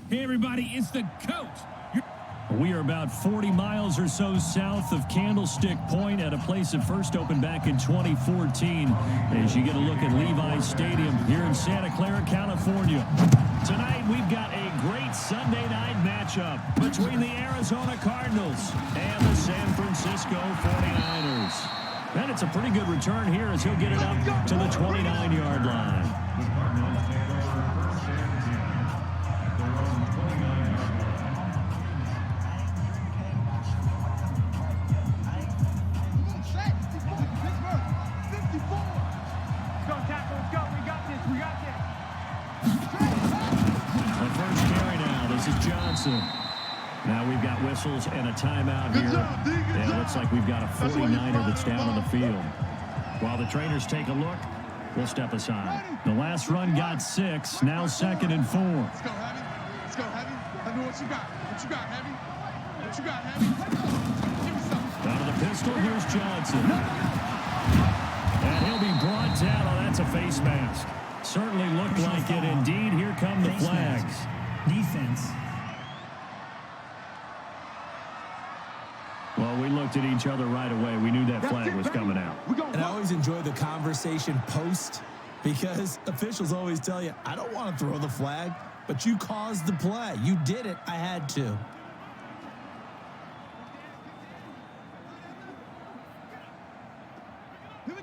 Hey, everybody, it's the coach. We are about 40 miles or so south of Candlestick Point at a place that first opened back in 2014 as you get a look at Levi's Stadium here in Santa Clara, California. Tonight, we've got a great Sunday night matchup between the Arizona Cardinals and the San Francisco 49ers. And it's a pretty good return here as he'll get it up to the 29-yard line. Now we've got whistles and a timeout here. And it looks like we've got a 49er that's down on the field. While the trainers take a look, we'll step aside. The last run got 6. Now 2nd and 4. Let's go, Heavy. Let's go, Heavy. Let me know what you got. What you got, Heavy? What you got, Heavy? Give me something. Out of the pistol, here's Johnson. And he'll be brought down. Oh, that's a face mask. Certainly looked like it. Indeed, here come the flags. Defense. Well, we looked at each other right away. We knew that flag was coming out. And I always enjoy the conversation post because officials always tell you, I don't want to throw the flag, but you caused the play. You did it. I had to.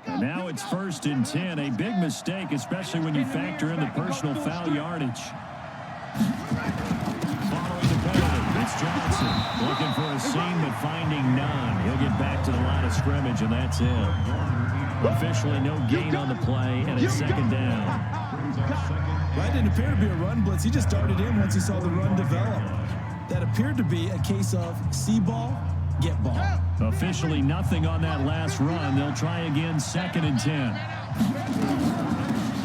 And now it's 1st and 10. A big mistake, especially when you factor in the personal foul yardage. Following the penalty, it's Johnson looking for a seam but finding none. He'll get back to the line of scrimmage, and that's it. Officially no gain on the play, and it's 2nd down. Right, didn't appear to be a run blitz. He just darted in once he saw the run develop. That appeared to be a case of see ball, get ball. Officially nothing on that last run. They'll try again, 2nd and 10.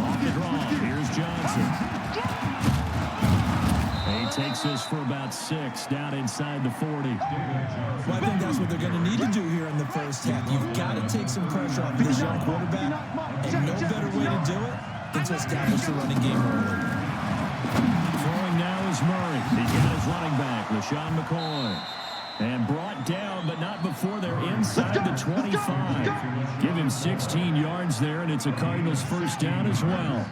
Off the draw, here's Johnson. He takes this for about 6 down inside the 40. Well, I think that's what they're going to need to do here in the first half. You've got to take some pressure off this young quarterback, and no better way to do it than to establish the running game early. Throwing now is Murray. He's got his running back, LaShawn McCoy. And brought down, but not before they're inside the 25. Give him 16 yards there, and it's a Cardinals first down as well.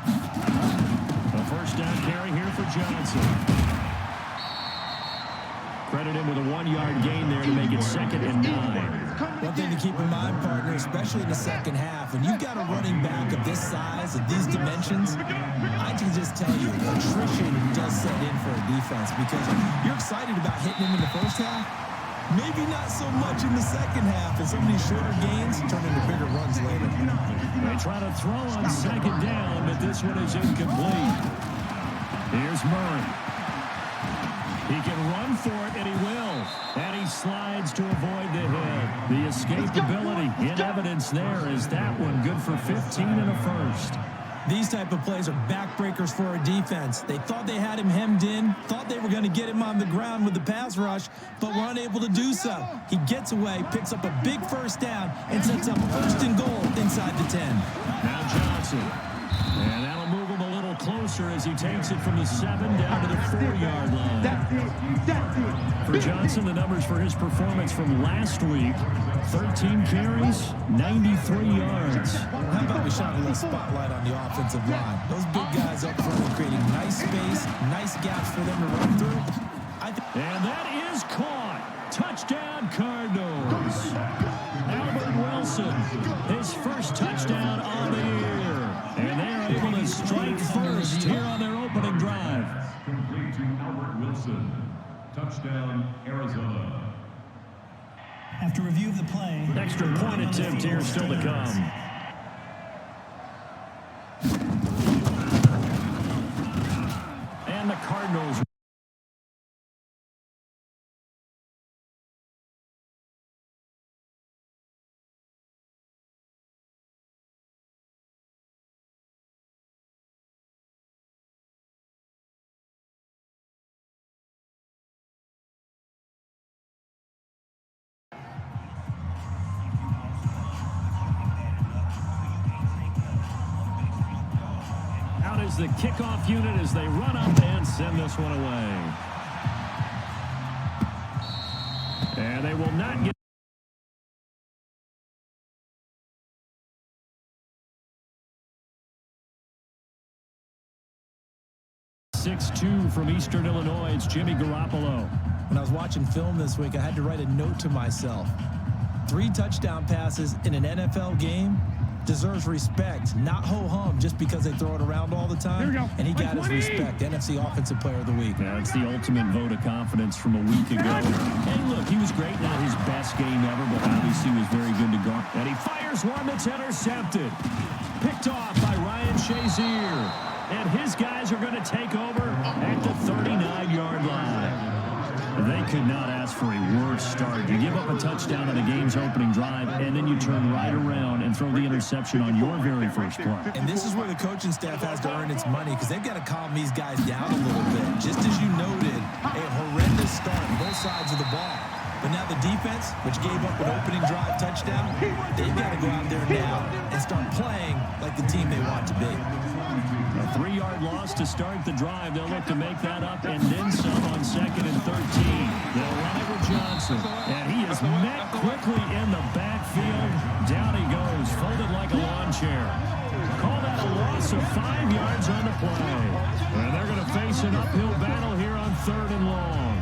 A first down carry here for Johnson. Credit him with a 1-yard gain there to make it 2nd and 9. One thing to keep in mind, partner, especially in the second half, when you've got a running back of this size, of these dimensions, I can just tell you, attrition does set in for a defense because you're excited about hitting him in the first half. Maybe not so much in the second half, and some of these shorter gains turn into bigger runs later. They try to throw on 2nd down, but this one is incomplete. Here's Murray. He can run for it, and he will. And he slides to avoid the hit. The escapability in evidence there is that one good for 15 and a first. These type of plays are backbreakers for a defense. They thought they had him hemmed in, thought they were going to get him on the ground with the pass rush, but were unable to do so. He gets away, picks up a big first down, and sets up 1st and goal inside the 10. Now Johnson. And that'll move him a little closer as he takes it from the 7 down to the 4-yard line. That's it. For Johnson, the numbers for his performance from last week, 13 carries, 93 yards. How about we shine a little spotlight on the offensive line? Those big guys up front are creating nice space, nice gaps for them to run through. And that is caught. Touchdown, Cardinals. Albert Wilson, his first touchdown on the year. And they're able to strike first here on their opening drive. Complete to Albert Wilson. Touchdown, Arizona. After review of the play, Extra point attempt here still to come. And the Cardinals is the kickoff unit as they run up and send this one away. And they will not get 6'2" from Eastern Illinois. It's Jimmy Garoppolo. When I was watching film this week, I had to write a note to myself. 3 touchdown passes in an NFL game deserves respect, not ho-hum just because they throw it around all the time. And he got his respect. NFC Offensive Player of the Week. Yeah, it's the ultimate vote of confidence from a week ago. And look, he was great, not his best game ever, but obviously he was very good to go. And he fires one that's intercepted. Picked off by Ryan Shazier. And his guys are going to take over at the 39-yard line. They could not ask for a worse start. You give up a touchdown on the game's opening drive, and then you turn right around and throw the interception on your very first play. And this is where the coaching staff has to earn its money because they've got to calm these guys down a little bit. Just as you noted, a horrendous start on both sides of the ball. But now the defense, which gave up an opening drive touchdown, they've got to go out there now and start playing like the team they want to be. A 3-yard loss to start the drive. They'll look to make that up and then some on 2nd and 13. They'll run it with Johnson. And he is met quickly in the backfield. Down he goes, folded like a lawn chair. Call that a loss of 5 yards on the play. And they're going to face an uphill battle here on 3rd and long.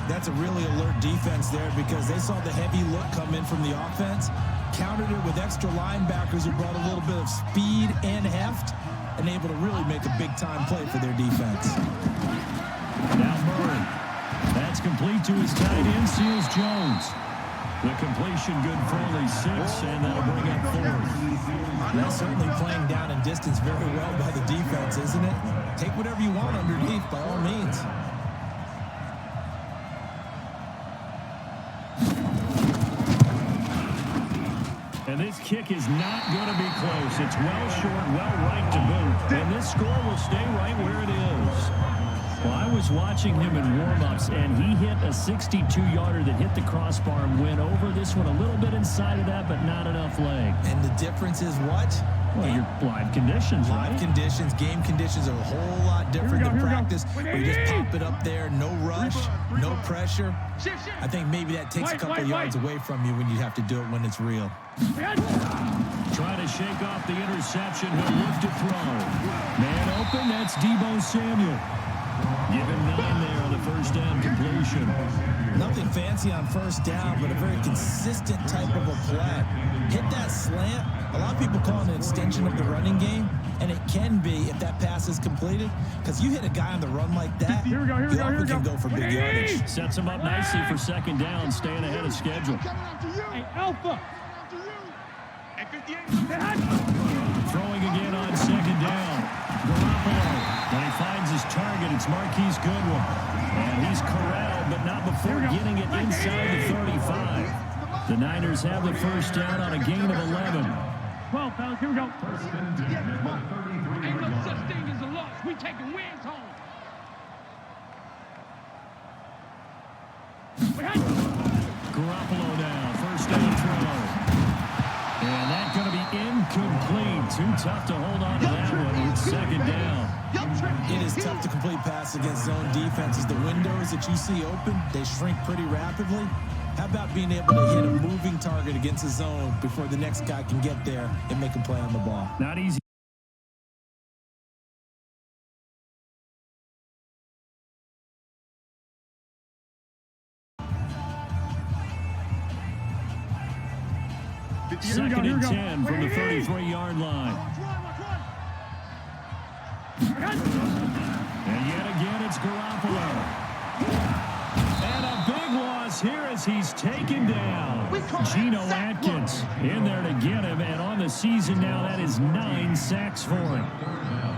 That's a really alert defense there because they saw the heavy look come in from the offense, countered it with extra linebackers who brought a little bit of speed and heft, and able to really make a big-time play for their defense. Now Murray. That's complete to his tight end, Seals Jones. The completion good for only 6, and that'll bring up 4th. That's certainly playing down in distance very well by the defense, isn't it? Take whatever you want underneath, by all means. And this kick is not going to be close. It's well short, well right to boot. And this score will stay right where it is. Well, I was watching him in warm-ups, and he hit a 62-yarder that hit the crossbar and went over this one a little bit inside of that, but not enough leg. And the difference is what? Well, your live conditions, right? Live conditions, game conditions are a whole lot different than practice, where you just pop it up there, no rush, no pressure. I think maybe that takes a couple yards away from you when you have to do it when it's real. Trying to shake off the interception. He'll look to throw. Man open, that's Deebo Samuel. Give him 9 there on the first down completion. Nothing fancy on first down, but a very consistent type of a play. Hit that slant. A lot of people call it an extension of the running game, and it can be if that pass is completed, because you hit a guy on the run like that, you often can go for big yardage. Sets him up nicely for 2nd down, staying ahead of schedule. Hey, Alpha. Throwing again on 2nd down. Garoppolo. When he finds his target, it's Marquise Goodwin. And he's corralled, but not before getting it inside the 35. The Niners have the first down on a gain of 11. 12, fellas, here we go. First and 10 at the 33 Ain't no yard such line. thing as a loss. We taking wins home. Garoppolo now, first down throw. And that's going to be incomplete. Too tough to hold on to that one. It's 2nd down. It is tough to complete pass against zone defenses. The windows that you see open, they shrink pretty rapidly. How about being able to hit a moving target against a zone before the next guy can get there and make a play on the ball? Not easy. Second and 10 from the 33-yard line. And yet again, it's Garoppolo. And a big loss here as he's taken down. Geno Atkins in there to get him. And on the season now, that is 9 sacks for him.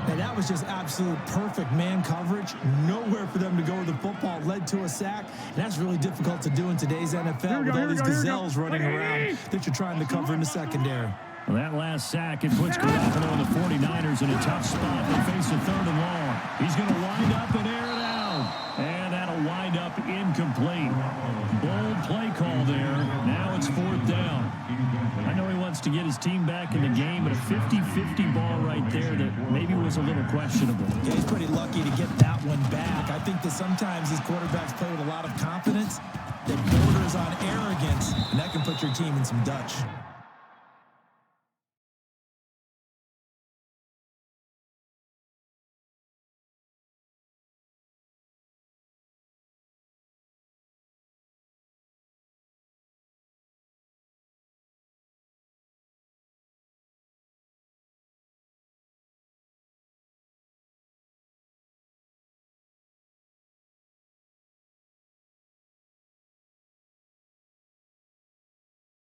And that was just absolute perfect man coverage. Nowhere for them to go with the football. Led to a sack. And that's really difficult to do in today's NFL with all these gazelles running around that you're trying to cover in the secondary. Well, that last sack, it puts Garoppolo and the 49ers in a tough spot. They face a 3rd and long. He's going to wind up and air it out. And that'll wind up incomplete. Bold play call there. Now it's 4th down. I know he wants to get his team back in the game, but a 50-50 ball right there that maybe was a little questionable. Yeah, he's pretty lucky to get that one back. I think that sometimes these quarterbacks play with a lot of confidence that borders on arrogance, and that can put your team in some Dutch.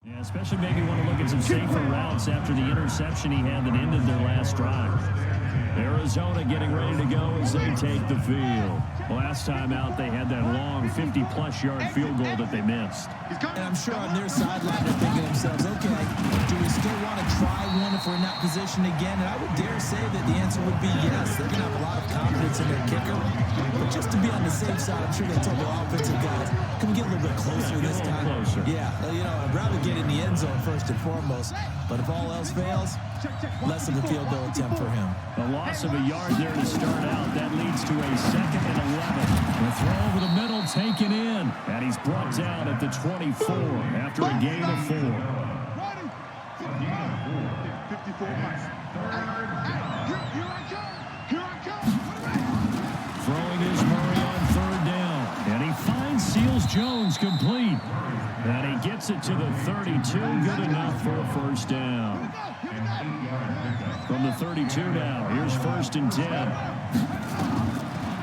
Yeah, especially maybe want to look at some safer routes after the interception he had that ended their last drive. Arizona getting ready to go as they take the field. Last time out, they had that long 50-plus yard field goal that they missed. And I'm sure on their sideline they're thinking to themselves, okay, do we still want to try one if we're in that position again? And I would dare say that the answer would be yes. They're going to have a lot of confidence in their kicker. But just to be on the safe side, I'm sure they told their offensive guys, can we get a little bit closer this time? Closer. Yeah, you know, I'd rather get in the end zone first and foremost. But if all else fails, less of a field goal attempt for him. A loss of a yard there to start out. That leads to a 2nd and 11. The throw over the middle taken in. And he's brought down at the 24 after a gain of 4. 54 miles. Here I come. Throwing is Murray on 3rd down. And he finds Seals Jones complete. And he gets it to the 32. Good enough for a 1st down. From the 32 now, here's 1st and 10.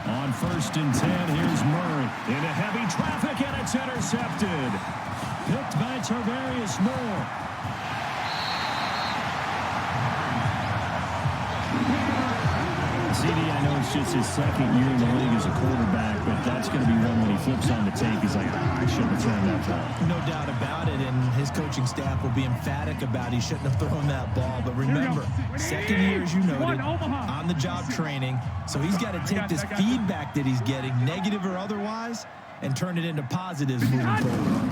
On 1st and 10, here's Murray. Into heavy traffic, and it's intercepted. Picked by Tarvarius Moore. CD, I know it's just his 2nd year in the league as a quarterback, but that's going to be one when he flips on the tape. He's like, I shouldn't have thrown that ball. No doubt about it, and his coaching staff will be emphatic about he shouldn't have thrown that ball. But remember, 2nd year, as you noted, on-the-job training. So he's got to take this feedback that he's getting, negative or otherwise, and turn it into positives moving forward.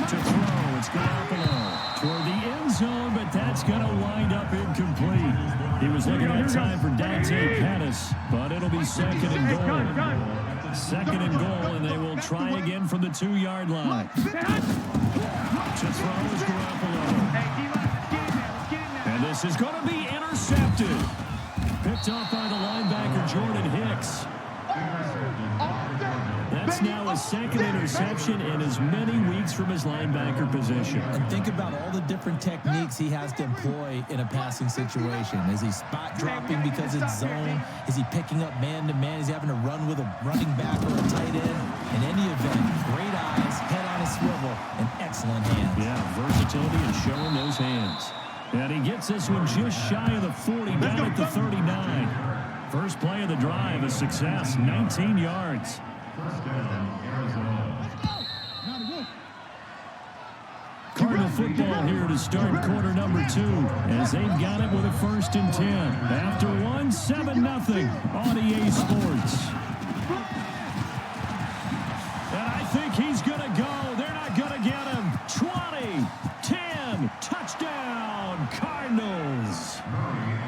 To throw, it's Garoppolo toward the end zone, but that's going to wind up incomplete. He was looking at time for Dante Pettis, but it'll be 2nd and goal. 2nd and goal, and they will try again from the 2-yard line. To throw is Garoppolo. And this is going to be intercepted. Picked off by the linebacker, Jordan Hicks. That's now his 2nd interception in as many weeks from his linebacker position. And think about all the different techniques he has to employ in a passing situation. Is he spot dropping because it's zone? Is he picking up man-to-man? Is he having to run with a running back or a tight end? In any event, great eyes, head on a swivel, and excellent hands. Yeah, versatility and showing those hands. And he gets this one just shy of the 40, down at the 39. First play of the drive, a success, 19 yards. Cardinal football here to start quarter number 2 as they've got it with a 1st and 10. After 7-0 on EA Sports. And I think he's going to go. They're not going to get him. 20, 10, touchdown, Cardinals.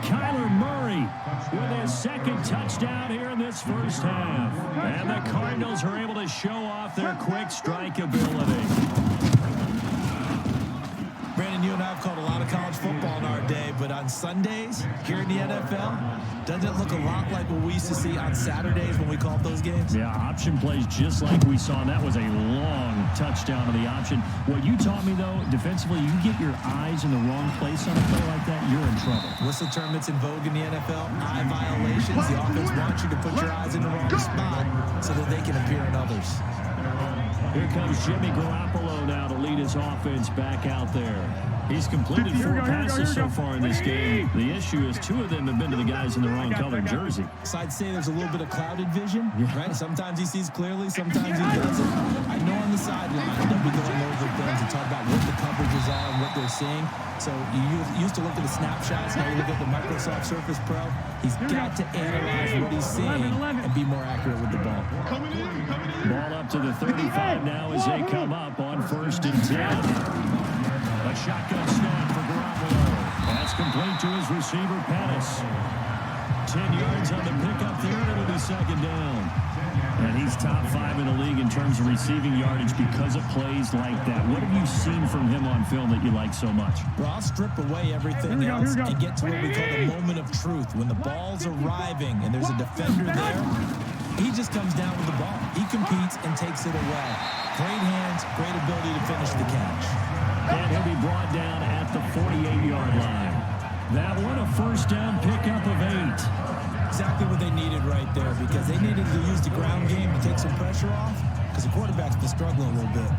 Kyler Murray with his 2nd touchdown here in this first half. And the Cardinals are able to show off their quick strike ability. Brandon, you and I have called a lot of college football in our day, but on Sundays here in the NFL, doesn't it look a lot like what we used to see on Saturdays when we called those games? Yeah, option plays just like we saw, and that was a long touchdown to the option. What you taught me, though, defensively, you get your eyes in the wrong place on a play like that, you're in trouble. Whistle tournaments in vogue in the NFL, eye violations. The offense wants you to put your eyes in the wrong spot so that they can appear in others. Here comes Jimmy Garoppolo now to lead his offense back out there. He's completed 4 passes so far in this game. The issue is 2 of them have been to the guys in the wrong colored jersey. So I'd say there's a little bit of clouded vision, right? Sometimes he sees clearly, sometimes he doesn't. I know on the sideline they'll be going over things and talk about what the coverages are and what they're seeing. So you used to look at the snapshots, now you look at the Microsoft Surface Pro. He's got to analyze what he's seeing and be more accurate with the ball. Ball up to the 35 now as they come up on 1st and 10. A shotgun snap for Garoppolo. That's complete to his receiver, Pettis. 10 yards on the pickup there, and it'll be second down. And he's top 5 in the league in terms of receiving yardage because of plays like that. What have you seen from him on film that you like so much? Well, I'll strip away everything else and get to what we call the moment of truth. When the ball's arriving and there's a defender there, he just comes down with the ball. He competes and takes it away. Great hands, great ability to finish the catch. And he'll be brought down at the 48-yard line. That one, a first down pickup of 8. Exactly what they needed right there, because they needed to use the ground game to take some pressure off, because the quarterback's been struggling a little bit.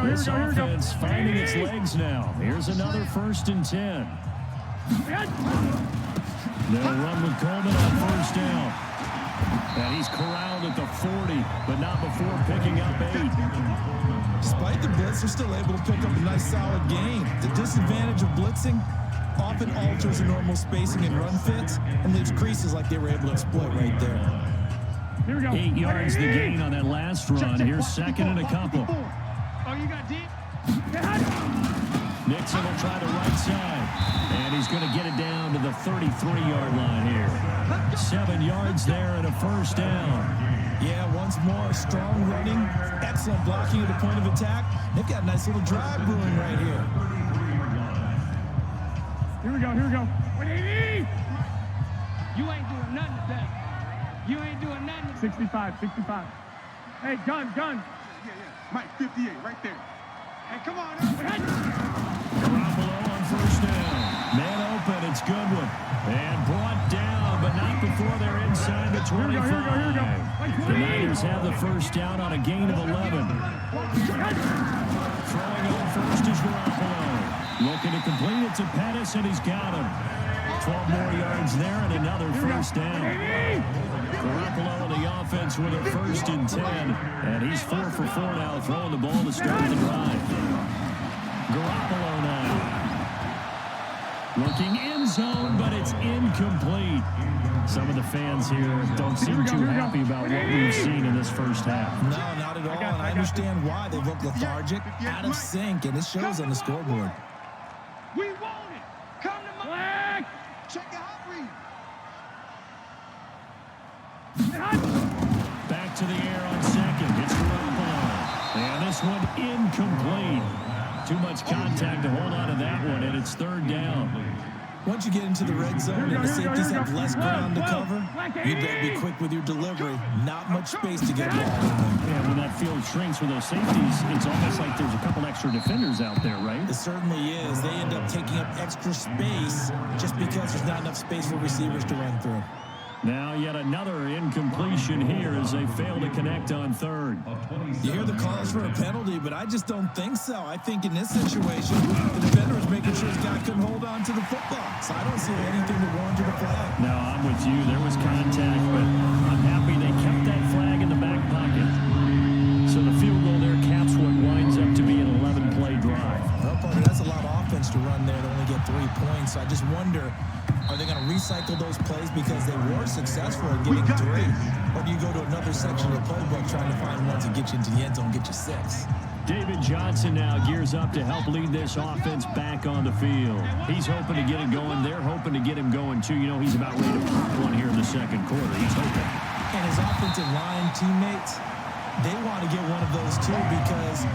This offense finding its legs now. Here's another 1st and 10. They'll run with Coleman on first down. And he's corralled at the 40, but not before picking up 8. Despite the blitz, they're still able to pick up a nice, solid gain. The disadvantage of blitzing often alters the normal spacing and run fits and leaves creases like they were able to exploit right there. 8 yards the gain on that last run. Here's second and a couple. Oh, you got deep? Nixon will try the right side, and he's going to get it down to the 33-yard line here. 7 yards there and a first down. Yeah, once more, strong running, excellent blocking at the point of attack. They've got a nice little drive brewing right here. Here we go. What do you need? You ain't doing nothing today. You ain't doing nothing. 65. Hey, gun. Yeah. Mike, 58, right there. Hey, come on. Garoppolo on first down. Man open, it's Goodwin. And brought down, but not before they're inside the 25. Here we go. The Niners have the first down on a gain of 11. Throwing on first is Garoppolo. Looking to complete it to Pettis, and he's got him. 12 more yards there and another first down. Garoppolo in the offense with a 1st and 10. And he's 4 for 4 now, throwing the ball to start the drive. Garoppolo now. Looking end zone, but it's incomplete. Some of the fans here don't seem too happy about what we've seen in this first half. No, not at all, and I understand why. They look lethargic, out of sync, and it shows on the scoreboard. We want it. Come to my Check the hot read. Back to the air on second. It's Garoppolo. And this one incomplete. Too much contact to hold on to that one, and it's 3rd down. Once you get into the red zone and the safeties have less ground to cover, you better be quick with your delivery. Not much space to get ball. Yeah, when that field shrinks with those safeties, it's almost like there's a couple extra defenders out there, right? It certainly is. They end up taking up extra space just because there's not enough space for receivers to run through. Now yet another incompletion here as they fail to connect on 3rd. You hear the calls for a penalty, but I just don't think so. I think in this situation, the defender is making sure his guy couldn't hold on to the football. So I don't see anything that warranted a flag. No, I'm with you. There was contact, but I'm happy they kept that flag in the back pocket. So the field goal there caps what winds up to be an 11-play drive. Well, partner, that's a lot of offense to run there to only get 3 points. So I just wonder, are they going to recycle those plays because they were successful at getting 3? Or do you go to another section of the playbook trying to find ones that get you into the end zone and get you 6? David Johnson now gears up to help lead this offense back on the field. He's hoping to get it going. They're hoping to get him going, too. You know, he's about ready to pop one here in the second quarter. He's hoping. And his offensive line teammates, they want to get one of those, too, because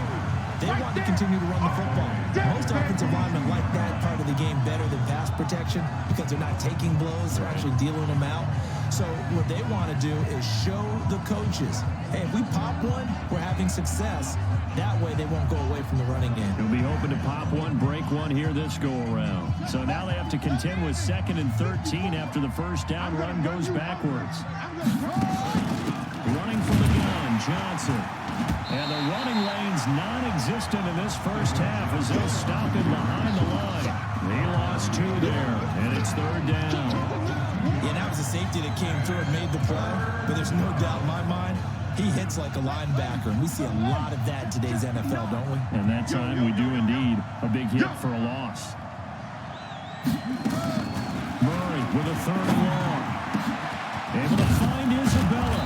they want to continue to run the football. Most offensive linemen like that part of the game better than pass protection because they're not taking blows. They're actually dealing them out. So what they want to do is show the coaches, hey, if we pop one, we're having success. That way they won't go away from the running game. He'll be hoping to pop one, break one here this go-around. So now they have to contend with 2nd and 13 after the first down run goes backwards. Running from the gun, Johnson. And the running lane's non-existent in this first half as they'll stop him behind the line. They lost 2 there, and it's 3rd down. Yeah, that was a safety that came through and made the play, but there's no doubt in my mind, he hits like a linebacker, and we see a lot of that in today's NFL, don't we? And that time we do indeed. A big hit for a loss. Murray with a 3rd and long. Able to find Isabella.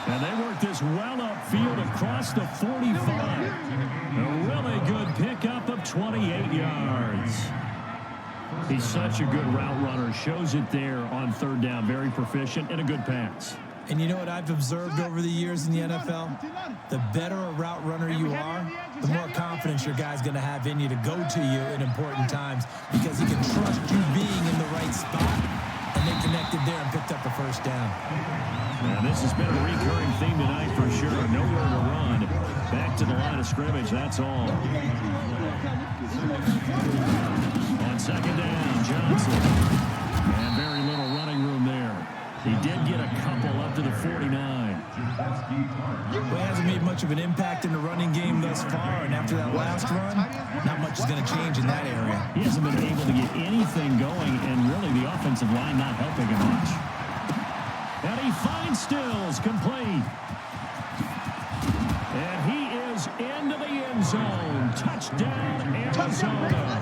And they work this well upfield across the 45. A really good pickup of up 28 yards. He's such a good route runner. Shows it there on third down. Very proficient and a good pass. And you know what I've observed over the years in the NFL? The better a route runner you are, the more confidence your guy's going to have in you to go to you in important times because he can trust you being in the right spot, and they connected there and picked up the first down. Now, this has been a recurring theme tonight for sure. Nowhere to run. Back to the line of scrimmage, that's all. On second down, Johnson. And very little running room there. He did get a couple up to the 49. Well, he hasn't made much of an impact in the running game thus far, and after that last run, not much is going to change in that area. He hasn't been able to get anything going, and really the offensive line not helping him much. And he finds Stills, complete. And he is into the end zone. Touchdown, Arizona.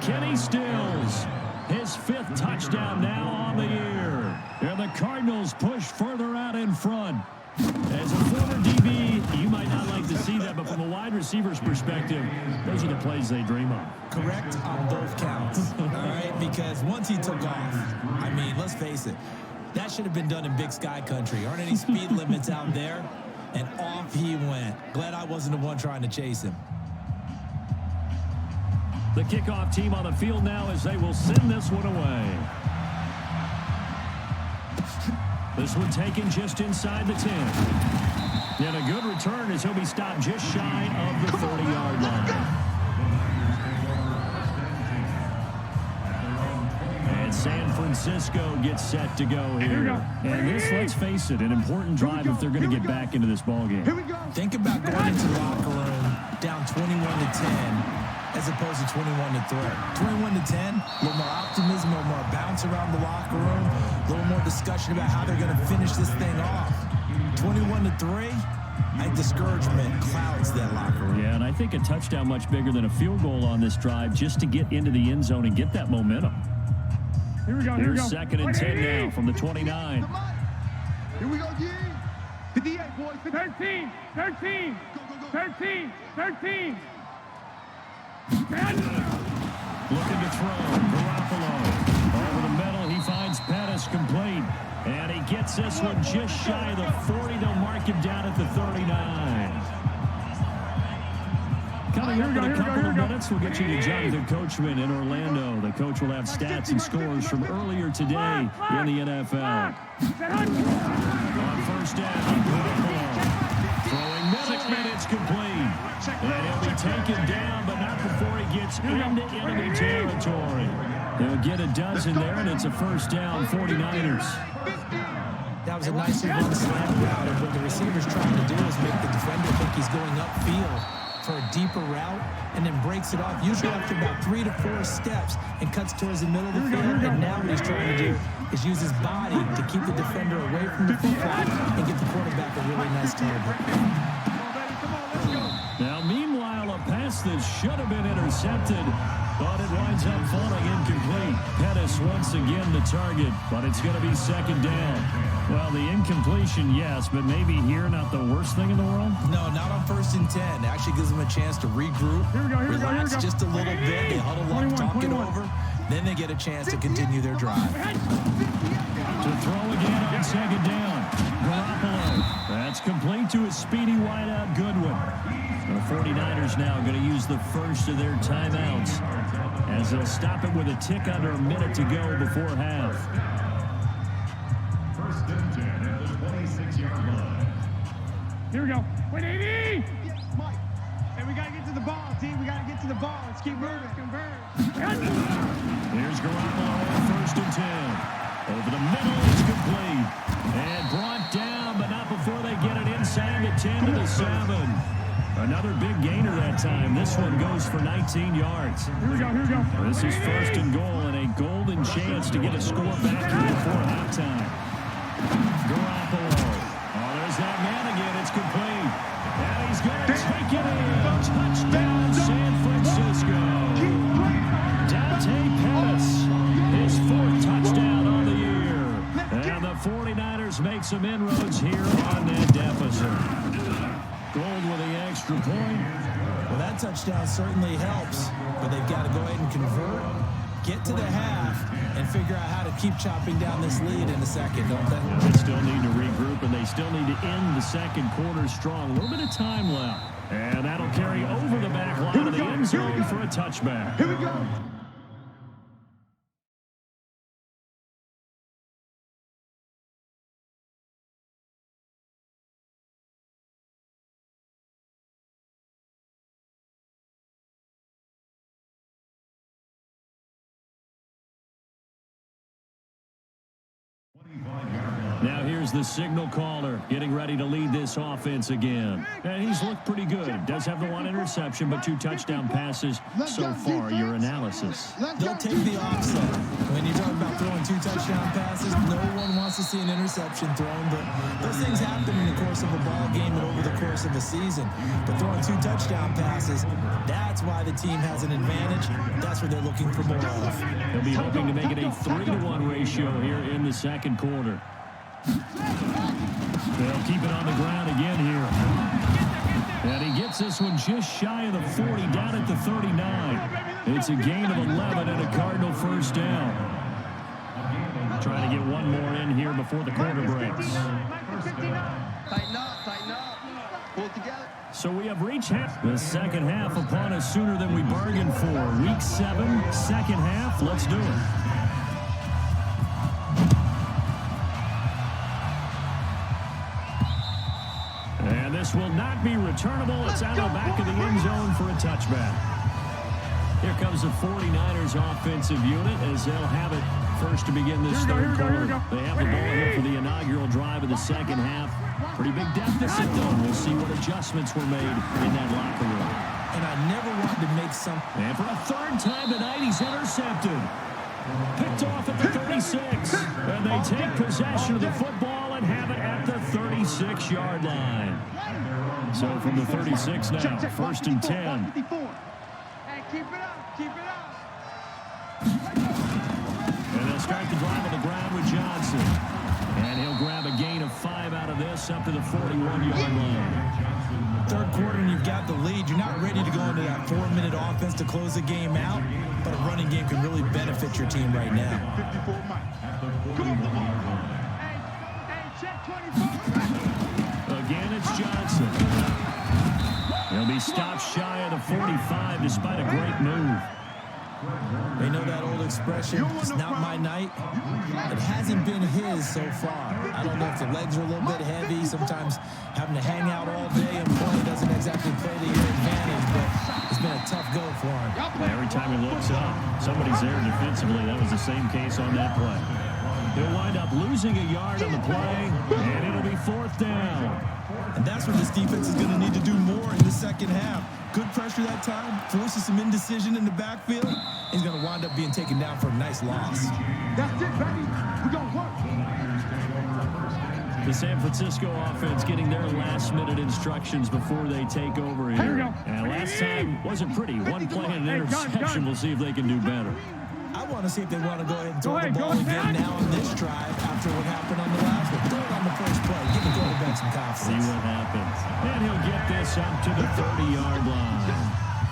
Kenny Stills, his 5th touchdown now on the year. And the Cardinals push further out in front. As a former DB, you might not like to see that, but from a wide receiver's perspective, those are the plays they dream of. Correct on both counts, all right? Because once he took off, I mean, let's face it, that should have been done in Big Sky country. Aren't any speed limits out there? And off he went. Glad I wasn't the one trying to chase him. The kickoff team on the field now as they will send this one away. This one taken just inside the 10. And a good return as he'll be stopped just shy of the 30-yard line. And San Francisco gets set to go here. And this, let's face it, an important drive if they're going to get back into this ballgame. Think about going into the locker room down 21-10 as opposed to 21-3. 21-10, a little more optimism, a little more bounce around the locker room, a little more discussion about how they're going to finish this thing off. 21-3, I think discouragement clouds that locker room. Yeah, and I think a touchdown much bigger than a field goal on this drive just to get into the end zone and get that momentum. Here we go. Here's 2nd and 10 now from the 29. Here we go, yeah. 58, boys. 13. 13. 13. 13. Looking to throw. Garoppolo. Over the middle, he finds Pettis complete. And he gets this one just shy of the 40. They'll mark him down at the 39. Coming up in a couple of minutes, we'll get you to Jonathan Coachman in Orlando. The coach will have stats and scores from earlier today in the NFL. On first down, Garoppolo. Throwing middle, and it's complete. And he'll be taken down, but not before he gets into enemy territory. They'll get a dozen there, and it's a first down, 49ers. That was a nicely run slant route, and what the receiver's trying to do is make the defender think he's going upfield for a deeper route, and then breaks it off, usually after about 3 to 4 steps, and cuts towards the middle of the field. And now what he's trying to do is use his body to keep the defender away from the football and get the quarterback a really nice target. Now, meanwhile, a pass that should have been intercepted, but it winds up falling incomplete. Pettis once again the target, but it's going to be 2nd down. Well, the incompletion, yes, but maybe here not the worst thing in the world? No, not on 1st and 10. It actually gives them a chance to regroup, relax just a little bit. They huddle up, talk it over. Then they get a chance to continue their drive. To throw again on 2nd down. Garoppolo. That's complete to a speedy wideout Goodwin. The 49ers now going to use the first of their timeouts as they'll stop it with a tick under a minute to go before half. 1st and 10 at the 26-yard line. Here we go. 180. Mike. And we got to get to the ball, team. We got to get to the ball. Let's keep moving. Here's Garoppolo on 1st and 10. Over the middle, it's complete. And brought down, but not before they get it inside the 10 to the 7. Another big gainer that time. This one goes for 19 yards. Here we go. This is 1st and goal and a golden chance to get a score back here before halftime. Garoppolo. Oh, there's that man again. It's complete. And he's going to take it in. Touchdown, San Francisco. Dante Pettis, his 4th touchdown on the year. And the 49ers make some inroads here on that deficit. Gold with the extra point. Well, that touchdown certainly helps, but they've got to go ahead and convert, get to the half, and figure out how to keep chopping down this lead in the second, don't they? They still need to regroup, and they still need to end the second quarter strong. A little bit of time left. And that'll carry over the back line of the end zone for a touchback. Here we go. Now here's the signal caller getting ready to lead this offense again. And he's looked pretty good. Does have the one interception, but 2 touchdown passes so far. Your analysis. They'll take the offset. When you talk about throwing 2 touchdown passes, no one wants to see an interception thrown, but those things happen in the course of a ball game and over the course of a season. But throwing 2 touchdown passes, that's why the team has an advantage. That's what they're looking for more of. They'll be hoping to make it a 3-to-1 ratio here in the second quarter. They'll keep it on the ground again here. And he gets this one just shy of the 40, down at the 39. It's a gain of 11 and a Cardinal first down. Trying to get one more in here before the quarter breaks. Tighten up. Pull it together. So we have reached the second half upon us sooner than we bargained for. Week 7, second half. Let's do it. And this will not be returnable. It's out of the back of the end zone for a touchback. Here comes the 49ers offensive unit as they'll have it first to begin this third quarter. They have the ball here for the inaugural drive of the second half. Pretty big deficit, though. We'll see what adjustments were made in that locker room. And I never wanted to make some... And for a third time tonight, he's intercepted. Picked off at the 36. And they take possession of the football and have it at the 36-yard line. So from the 36 now, first and 10. Hey, keep it up. And they'll start the drive on the ground with Johnson. And he'll grab a gain of 5 out of this up to the 41-yard line. Third quarter and you've got the lead. You're not ready to go into that 4-minute offense to close the game out, but a running game can really benefit your team right now. 54 Mike. Hey, check 24. Again, it's Johnson. He'll be stopped shy of the 45 despite a great move. They know that old expression, it's not my night. It hasn't been his so far. I don't know if the legs are a little bit heavy. Sometimes having to hang out all day and play doesn't exactly play to your advantage, but it's been a tough go for him. Every time he looks up, somebody's there defensively. That was the same case on that play. He'll wind up losing a yard on the play, and it'll be 4th down. And that's where this defense is going to need to do more in the second half. Good pressure that time, forces some indecision in the backfield. He's going to wind up being taken down for a nice loss. That's it, baby. We're going to work. The San Francisco offense getting their last-minute instructions before they take over here. Here we go. And last time wasn't pretty. One play and an interception. We'll see if they can do better. I want to see if they want to go ahead and throw the ball again now on this drive after what happened on the last one. Throw it on the first play. Give the quarterback some confidence. See what happens. And he'll get this up to the 30-yard line.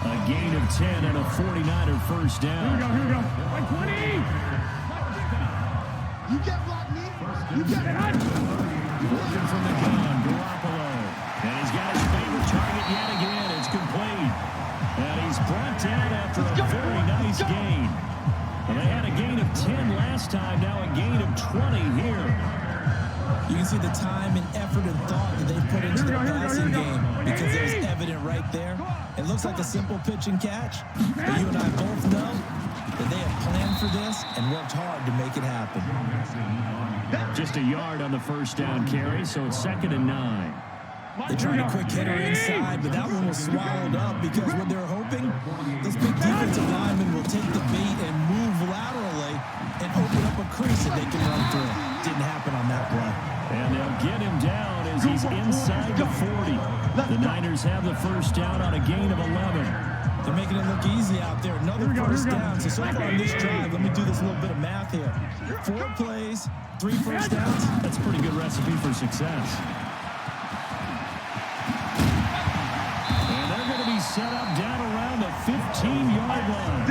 A gain of 10 and a 49er first down. Here we go. 120. You can't block me. You can't. Working from the gun, Garoppolo. And he's got his favorite target yet again. It's complete. And he's brought down after a very nice gain. And they had a gain of 10 last time, now a gain of 20 here. You can see the time and effort and thought that they've put into their passing game because it was evident right there. It looks like a simple pitch and catch, but you and I both know that they have planned for this and worked hard to make it happen. Just a yard on the first down carry, so it's 2nd and 9. They tried a quick hitter inside, but that one was swallowed up because what they're hoping, this big defensive lineman will take the bait and move laterally and open up a crease that they can run through. Didn't happen on that play. And they'll get him down as he's inside the 40. The Niners have the first down on a gain of 11. They're making it look easy out there. Another first down. So far on this drive, let me do this little bit of math here. 4 plays, 3 first downs. That's a pretty good recipe for success. 15-yard line.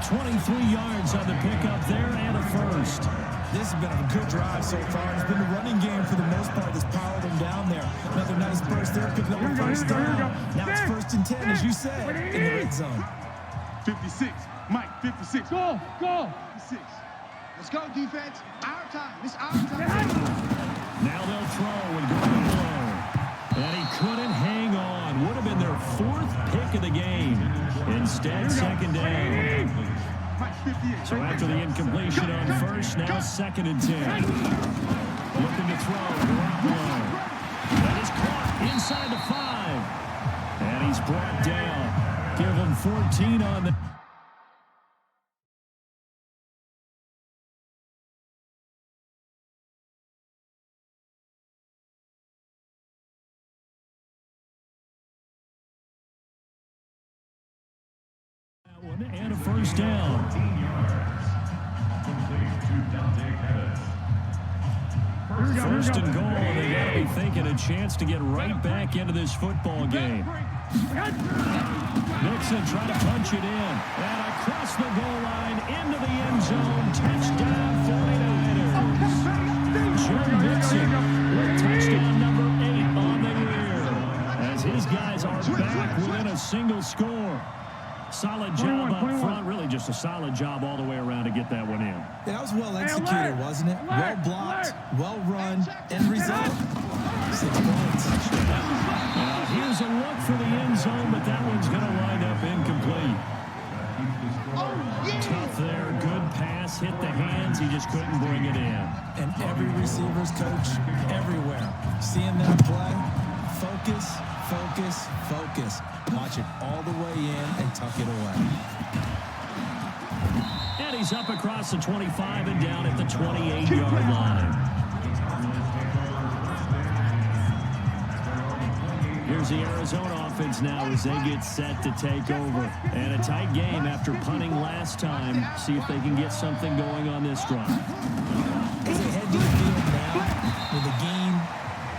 23 yards on the pickup there and a first. This has been a good drive so far. It's been the running game for the most part that's powered them down there. Another nice burst there, picking up a first down. Now it's 1st and 10, as you said, in the red zone. 56. Mike, 56. Go, go. 56. Let's go, defense. Our time. It's our time. Now they'll throw and go low. And he couldn't hang on. Would have been their 4th pick of the game. Instead, 2nd down. Mike, 58. So after the incompletion on first, now 2nd and 10. Looking to throw. Garoppolo. That is caught inside the 5. And he's brought down. Give him 14 on the... And a first down. First and goal, and they got to be thinking a chance to get right back into this football game. Nixon trying to punch it in. And across the goal line, into the end zone. Touchdown, 49ers. Joe Nixon with touchdown number 8 on the year. As his guys are back within a single score. Solid job up front. Really just a solid job all the way around to get that one in. Yeah, that was well executed, wasn't it? Well blocked, well run, end result. 6 points. Now here's a look for the end zone, but that one's going to wind up incomplete. Tough there. Good pass. Hit the hands. He just couldn't bring it in. And every receiver's coach everywhere. Seeing them play, focus, focus, focus. Watch it all the way in and tuck it away. And he's up across the 25 and down at the 28-yard line. Here's the Arizona offense now as they get set to take over. And a tight game after punting last time. See if they can get something going on this drive. As they head to the field now, with the game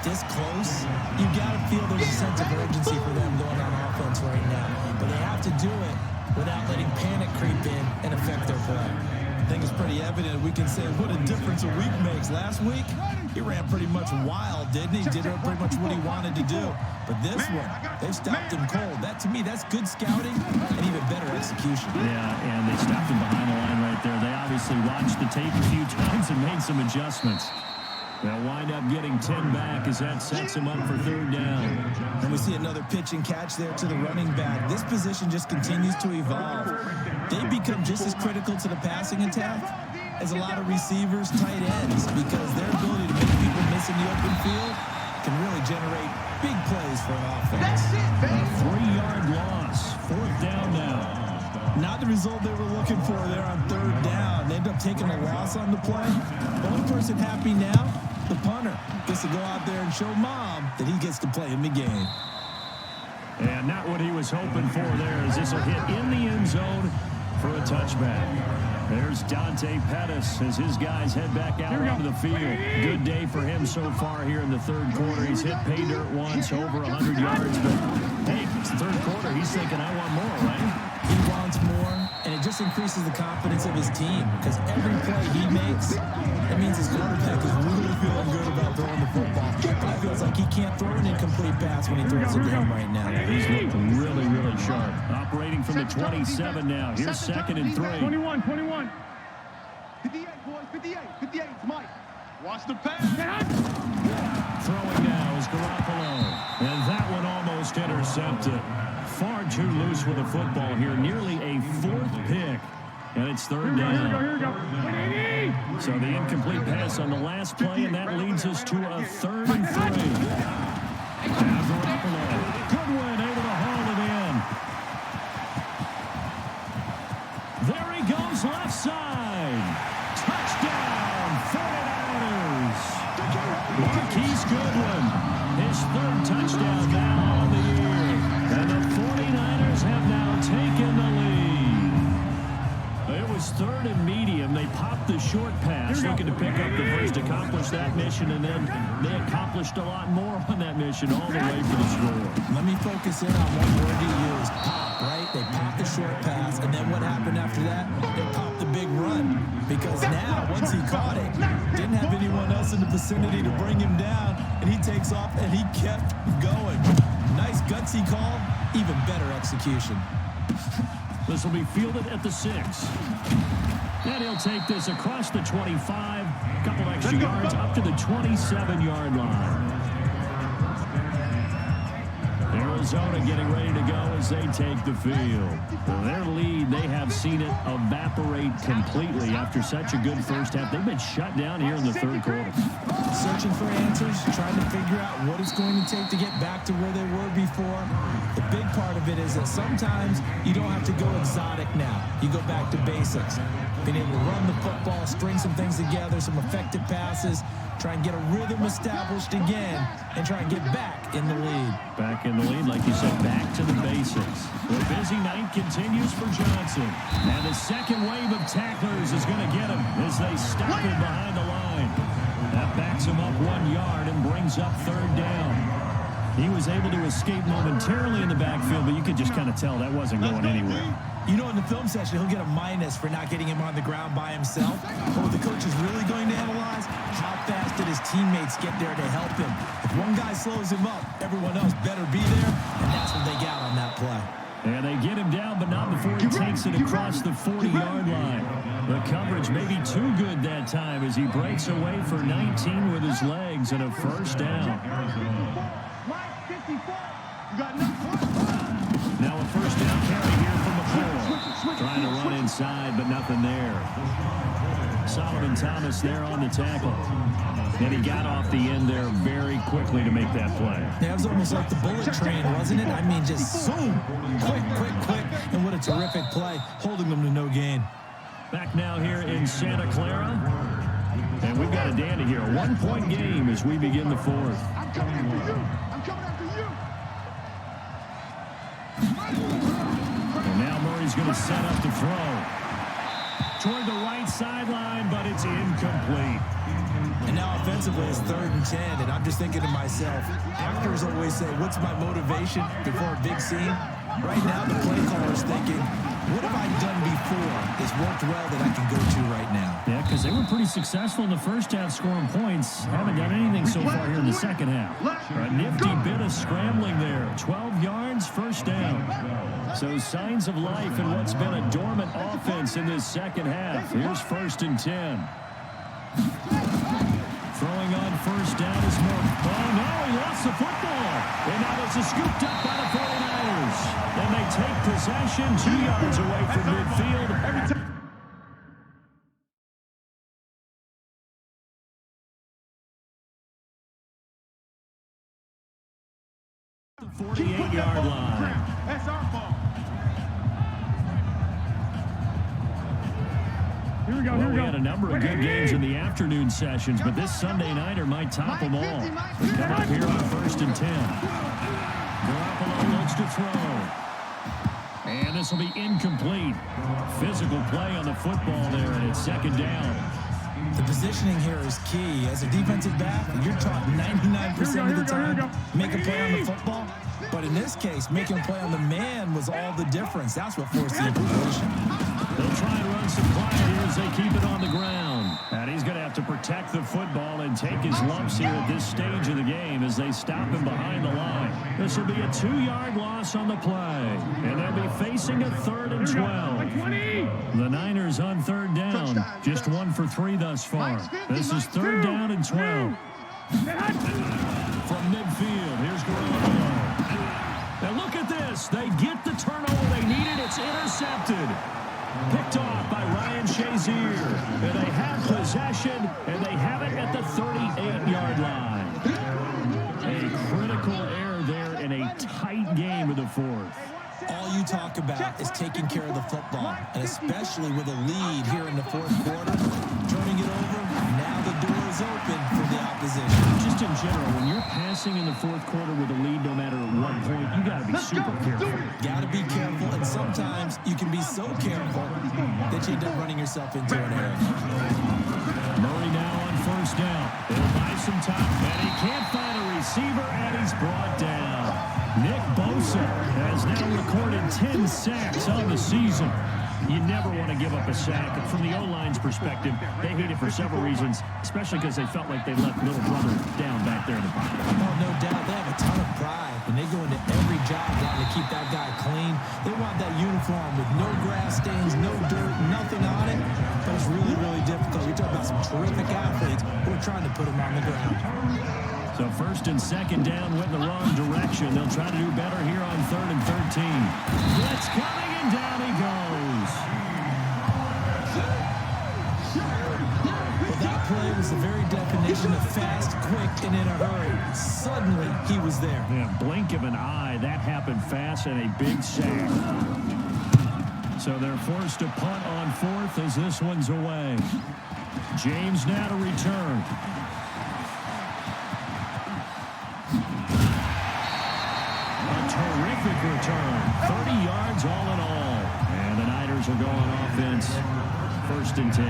this close, you got to feel there's a sense of urgency for them going on offense right now. But they have to do it without letting panic creep in and affect their play. I think it's pretty evident. We can say what a difference a week makes. Last week, he ran pretty much wild, didn't he? Did pretty much what he wanted to do. But this one, they stopped him cold. That, to me, that's good scouting and even better execution. Yeah, and they stopped him behind the line right there. They obviously watched the tape a few times and made some adjustments. They'll wind up getting 10 back as that sets him up for 3rd down. And we see another pitch and catch there to the running back. This position just continues to evolve. They become just as critical to the passing attack as a lot of receivers, tight ends, because their ability to make people miss in the open field can really generate big plays for an offense. That's it, baby. A 3-yard loss. 4th down now. Not the result they were looking for there on 3rd down. They end up taking a loss on the play. The only person happy now, the punter, gets to go out there and show mom that he gets to play in the game. And not what he was hoping for there, as this will hit in the end zone for a touchback. There's Dante Pettis as his guys head back out onto the field. Good day for him so far here in the 3rd quarter. He's hit pay dirt once, over 100 yards. But, hey, it's the 3rd quarter. He's thinking, I want more, right? He wants more, and it just increases the confidence of his team because every play he makes, that means his quarterback is really feeling good about throwing the football. It feels like he can't throw an incomplete pass when he throws it in right now. Yeah, he's looking really, really sharp. Operating from the 27 now. Here's 2nd and 3. 21. 58, boys. 58. 58. Mike. Watch the pass. Throwing now is Garoppolo. And that one almost intercepted. Far too loose with the football here. Nearly a 4th pick. And it's 3rd down. Here we go. So the incomplete pass on the last play, and that leads us to a 3rd and 3. Now Garoppolo. Goodwin able to haul it in. There he goes, left side. Touchdown, 49ers. Marquise Goodwin, his 3rd touchdown now on the year. And the 49ers have now taken the lead. It was 3rd and medium. They popped the short pass, looking to pick up the first, accomplish that mission, and then they accomplished a lot more on that mission all the way for the score. Let me focus in on one word you used, pop, right? They popped the short pass, and then what happened after that? They popped the big run. Because now, once he caught it, didn't have anyone else in the vicinity to bring him down, and he takes off, and he kept going. Nice gutsy call, even better execution. This will be fielded at the 6. And he'll take this across the 25, a couple extra yards up to the 27-yard line. Arizona getting ready to go as they take the field. Their lead, they have seen it evaporate completely after such a good first half. They've been shut down here in the third quarter. Searching for answers, trying to figure out what it's going to take to get back to where they were before. The big part of it is that sometimes you don't have to go exotic now. You go back to basics. Being able to run the football, string some things together, some effective passes, try and get a rhythm established again, and try and get back in the lead. Back in the lead, like you said, back to the basics. The busy night continues for Johnson. And the second wave of tacklers is going to get him as they stop him behind the line. That backs him up 1 yard and brings up third down. He was able to escape momentarily in the backfield, but you could just kind of tell that wasn't going anywhere. You know, in the film session, he'll get a minus for not getting him on the ground by himself. But what the coach is really going to analyze, how fast did his teammates get there to help him? If one guy slows him up, everyone else better be there, and that's what they got on that play. And they get him down, but not before he takes it across the 40-yard line. The coverage may be too good that time as he breaks away for 19 with his legs and a first down. Now a first down carry here from McCoy. Trying to run inside, but nothing there. Solomon Thomas there on the tackle. And he got off the end there very quickly to make that play. Yeah, it was almost like the bullet train, wasn't it? I mean, just zoom. Quick. And what a terrific play, holding them to no gain. Back now here in Santa Clara. And we've got a dandy here. A 1-point game as we begin the fourth. I'm coming after you. I'm coming after you. And now Murray's going to set up to throw. Toward the right sideline, but it's incomplete. And now offensively, it's 3rd and 10, and I'm just thinking to myself, actors always say, what's my motivation before a big scene? Right now, the play caller's thinking, what have I done before that's worked well that I can go to right now? Yeah, because they were pretty successful in the first half scoring points. Haven't done anything so far here in the second half. A nifty bit of scrambling there. 12 yards, first down. So signs of life in what's been a dormant offense in this second half. Here's 1st and 10. Throwing on first down is Murray. Oh, no, he lost the football. And now this is scooped up by the 49ers. And they take possession 2 yards away from midfield. 48-yard line. That's our fault. Here we go, Well, we had a number of good games in the afternoon sessions, but this Sunday nighter might top them all. They come up here on 1st and 10. Garoppolo looks to throw. And this will be incomplete. Physical play on the football there, and it's 2nd down. The positioning here is key. As a defensive back, you're taught 99% of the time, make a play on the football. But in this case, making a play on the man was all the difference. That's what forced the incompletion. They'll try and run some quiet here as they keep it on the ground. And he's going to have to protect the football and take his lumps here at this stage of the game as they stop him behind the line. This will be a 2-yard loss on the play. And they'll be facing a 3rd and 12. The Niners on 3rd down. Just 1 for 3 thus far. This is 3rd down and 12. From midfield, here's Garoppolo. And look at this. They get the turnover they needed. It's intercepted. Picked off by Ryan Shazier. And they have possession, and they have it at the 38-yard line. A critical error there in a tight game of the fourth. All you talk about is taking care of the football, and especially with a lead here in the 4th quarter, turning it over, now the door is open for the opposition. Just in general, when you're passing in the 4th quarter with a lead, no matter at what point, you got to be super careful. Got to be careful, and sometimes you can be so careful that you end up running yourself into an error. Murray now on 1st down. He'll buy some time, and he can't find a receiver, and he's brought down. Nick Bosa has now recorded 10 sacks on the season. You never want to give up a sack. From the O-line's perspective, they hate it for several reasons, especially because they felt like they let little brother down back there in the pocket. Oh, no doubt. They have a ton of pride, and they go into every job wanting to keep that guy clean. They want that uniform with no grass stains, no dirt, nothing on it. But it's really, really difficult. You're talking about some terrific athletes who are trying to put him on the ground. So first and second down went the wrong direction. They'll try to do better here on 3rd and 13. Blitz coming, and down he goes. Well, that play was the very definition of fast, quick, and in a hurry. Suddenly, he was there. Yeah, blink of an eye. That happened fast and a big sack. So they're forced to punt on 4th as this one's away. James now to return. Terrific return. 30 yards all in all. And the Niners are going offense. 1st and 10.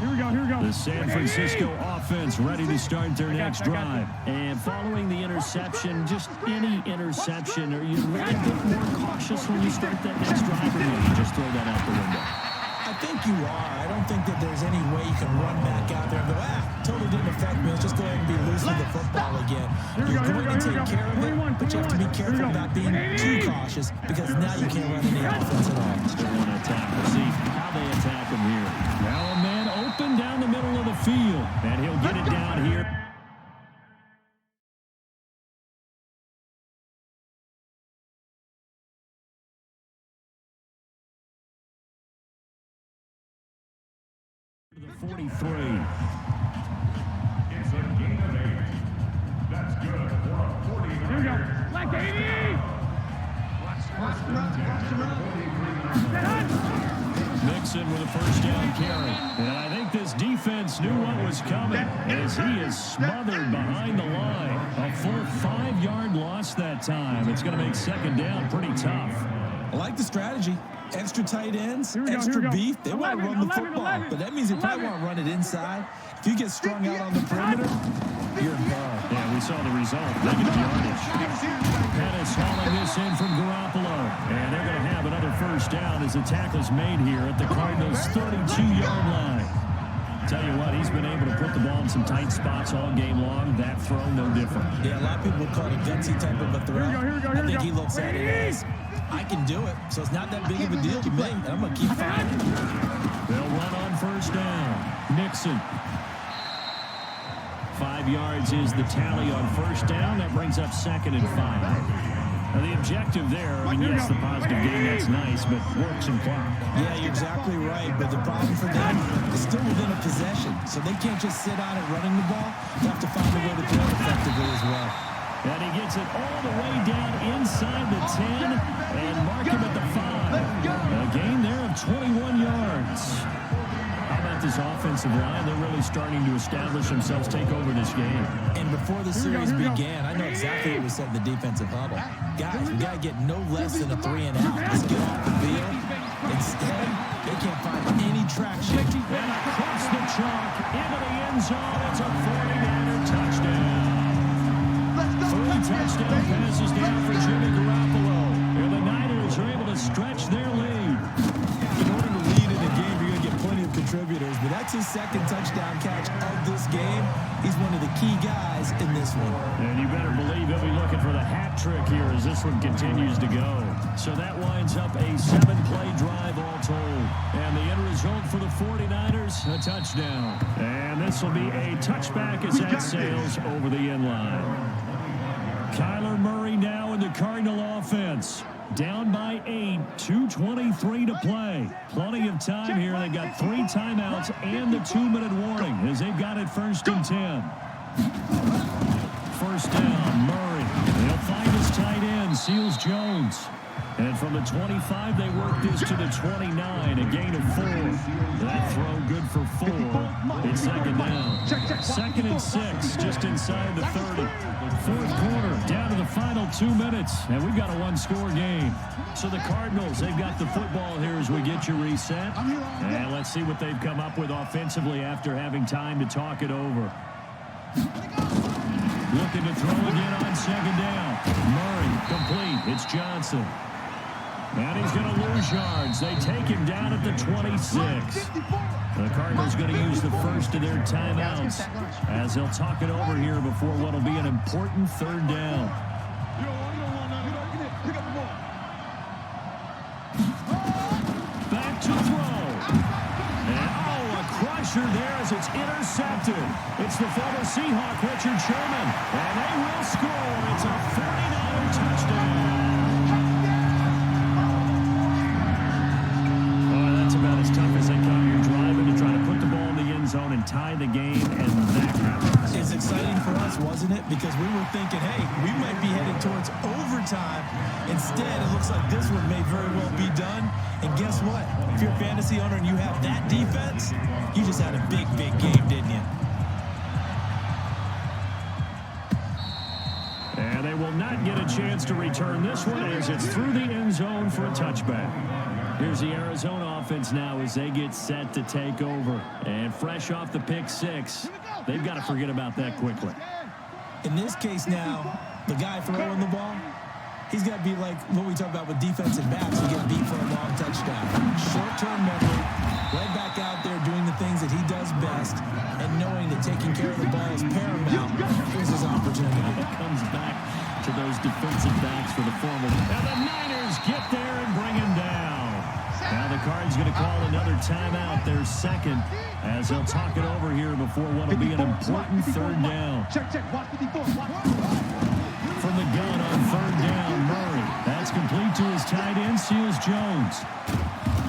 Here we go. The San Francisco offense ready to start their next drive. And following the interception, just any interception, are you a little bit more cautious when you start that next drive, or you just throw that out the window? I think you are. I don't think that there's any way you can run back out there and go, totally didn't affect me. Let's just go ahead and be loose with the football again. You're going to take care of it, but you have to be careful about being too cautious because now you can't run any offense at all. Still want to attack. We'll see how they attack him here. Now a man open down the middle of the field, and he'll get it down here. The 43. It's a gain of 8. That's good for a 40. Here we go. Like 80. Mixon with a first down carry. And I think this defense knew what was coming as he is smothered behind the line. A full 5-yard loss that time. It's going to make second down pretty tough. I like the strategy. Extra tight ends, Here we extra go. beef. They want to run the football, but that means they probably want to run it inside. If you get strung out on the perimeter, you're in ball. Yeah, we saw the result. Negative yardage. Pettis hauling this in from Garoppolo. And they're going to have another first down as the tackle's made here at the Cardinals' 32-yard line. Tell you what, he's been able to put the ball in some tight spots all game long. That throw, no different. Yeah, a lot of people would call it a gutsy type of a throw. I think he looks at it as, I can do it, so it's not that big of a deal to me. I'm going to keep fighting. They'll run on first down. Nixon. 5 yards is the tally on first down. That brings up 2nd and 5. Now, the objective there, I mean, yes, the positive gain, that's nice, but works and clock. Yeah, you're exactly right, but the problem for them is still within a possession, so they can't just sit on it running the ball. They have to find a way to throw it effectively as well. And he gets it all the way down inside the 10 and mark him at the 5. A gain there of 21 yards. How about this offensive line? They're really starting to establish themselves, take over this game. And before the series began, I know exactly what we said in the defensive huddle. Guys, we got to get no less than a 3 and out. Let's get off the field. Instead, they can't find any traction. And across the chalk, into the end zone. It's a 49er touchdown. 3 touchdown passes down for Jimmy Garoppolo. And the Niners are able to stretch their lead. In order to lead in a game, you're going to get plenty of contributors, but that's his 2nd touchdown catch of this game. He's one of the key guys in this one. And you better believe he'll be looking for the hat trick here as this one continues to go. So that winds up a 7-play drive all told. And the end result for the 49ers, a touchdown. And this will be a touchback as that sails over the end line. Kyler Murray now in the Cardinal offense. Down by 8, 2:23 to play. Plenty of time here. They've got 3 timeouts and the 2-minute warning as they've got it 1st and 10. First down, Murray. They'll find his tight end, Seals Jones. And from the 25, they work this to the 29, a gain of 4. That throw good for 4. It's 2nd down. 2nd and 6, just inside the 30. 4th quarter, down to the final 2 minutes, and we've got a 1-score game. So the Cardinals, they've got the football here as we get you reset. And let's see what they've come up with offensively after having time to talk it over. Looking to throw again on second down. Murray, complete. It's Johnson. And he's going to lose yards. They take him down at the 26. The Cardinals going to use the first of their timeouts as they'll talk it over here before what will be an important third down. Back to throw. And, a crusher there as it's intercepted. It's the former Seahawk, Richard Sherman. And they will score. It's a 49er touchdown. That's about as tough as they come. You're driving to try to put the ball in the end zone and tie the game, and that happens. It's exciting for us, wasn't it? Because we were thinking, hey, we might be heading towards overtime. Instead, it looks like this one may very well be done. And guess what? If you're a fantasy owner and you have that defense, you just had a big, big game, didn't you? And they will not get a chance to return this one as it's through the end zone for a touchback. Here's the Arizona offense now as they get set to take over. And fresh off the pick six, they've got to forget about that quickly. In this case now, the guy throwing the ball, he's got to be like what we talk about with defensive backs who get beat for a long touchdown. Short-term memory, right back out there doing the things that he does best, and knowing that taking care of the ball is paramount. Here's his opportunity. It comes back to those defensive backs for the former. And the Niners get there and bring him down. Now the Cards going to call another timeout, their second, as they'll talk it over here before what will be an important third down. From the gun on third down, Murray. That's complete to his tight end, Seals Jones.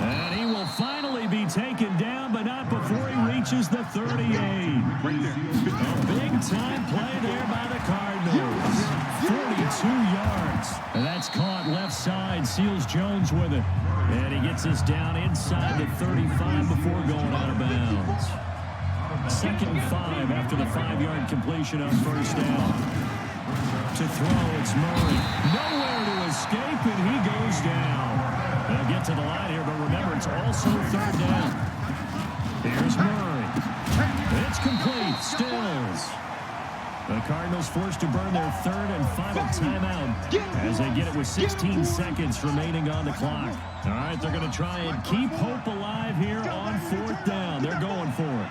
And he will finally be taken down, but not before he reaches the 38. A big-time play there by the Cardinals. 42 yards. And that's caught left side. Seals Jones with it. And he gets us down inside the 35 before going out of bounds. 2nd and 5 after the 5-yard completion on first down. To throw, it's Murray. Nowhere to escape, and he goes down. They'll get to the line here, but remember, it's also third down. Here's Murray. It's complete. Stills. The Cardinals forced to burn their third and final timeout as they get it with 16 seconds remaining on the clock. All right, they're going to try and keep hope alive here on 4th down. They're going for it.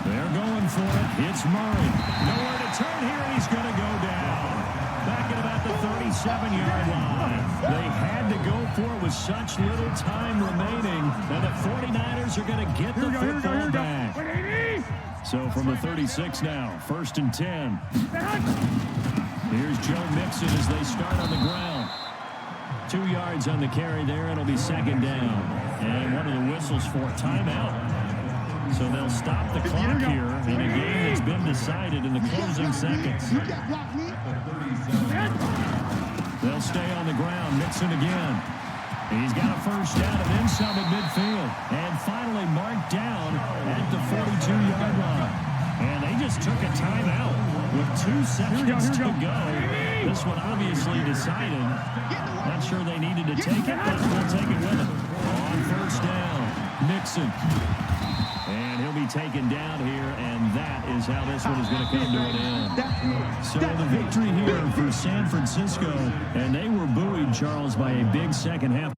They're going for it. It's Murray. Nowhere to turn here, and he's going to go down. Back at about the 37-yard line. They had to go for it with such little time remaining, and the 49ers are going to get the football back. So from the 36 now, 1st and 10. Here's Joe Mixon as they start on the ground. 2 yards on the carry there. It'll be 2nd down. And one of the whistles for timeout. So they'll stop the clock here in a game that's been decided in the closing seconds. They'll stay on the ground. Mixon again. He's got a first down and then some at midfield. And finally marked down at the 42-yard line. And they just took a timeout with 2 seconds to go. This one obviously decided. Not sure they needed to take it, but they'll take it with them. On first down, Mixon. And he'll be taken down here, and that is how this one is going to come to an end. So the victory here for San Francisco, and they were buoyed, Charles, by a big second half.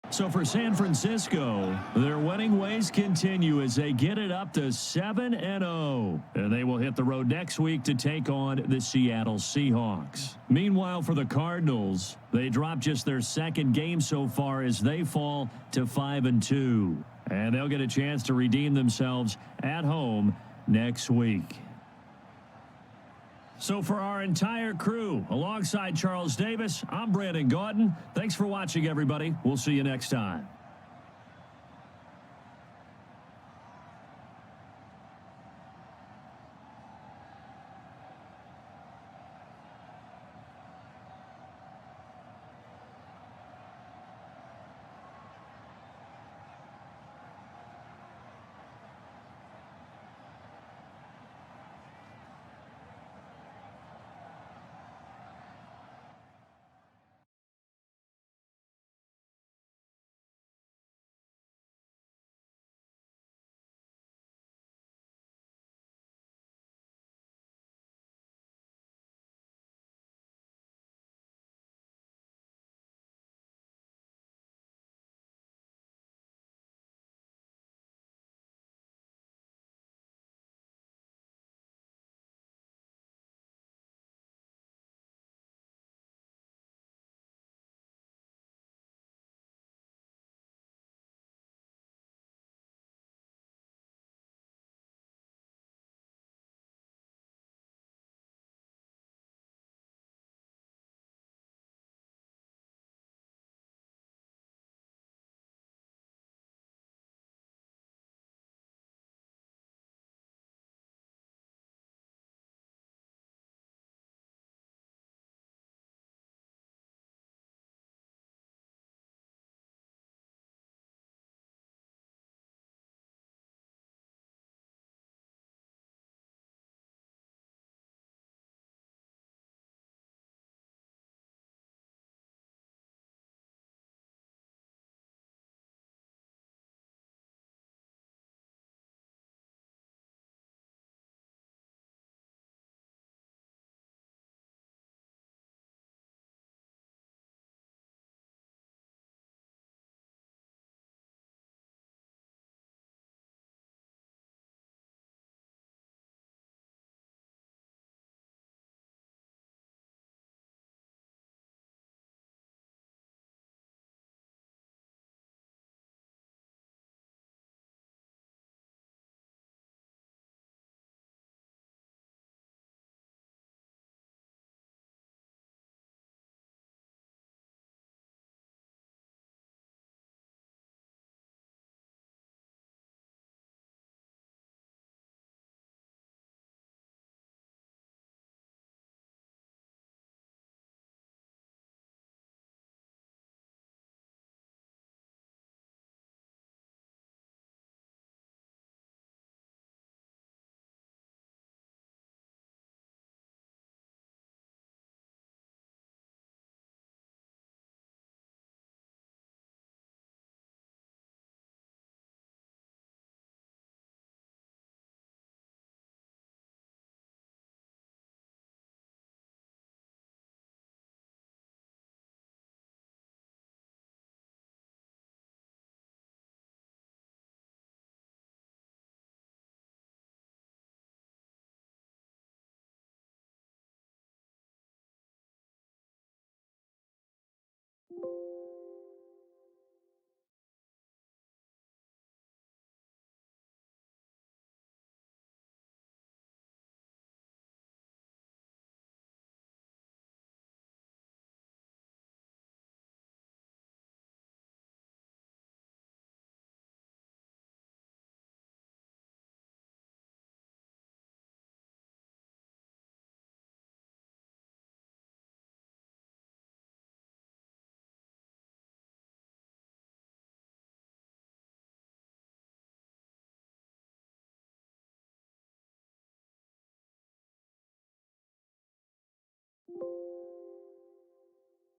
So for San Francisco, their winning ways continue as they get it up to 7-0. And they will hit the road next week to take on the Seattle Seahawks. Meanwhile, for the Cardinals, they drop just their 2nd game so far as they fall to 5-2. And they'll get a chance to redeem themselves at home next week. So for our entire crew, alongside Charles Davis, I'm Brandon Gaudin. Thanks for watching, everybody. We'll see you next time.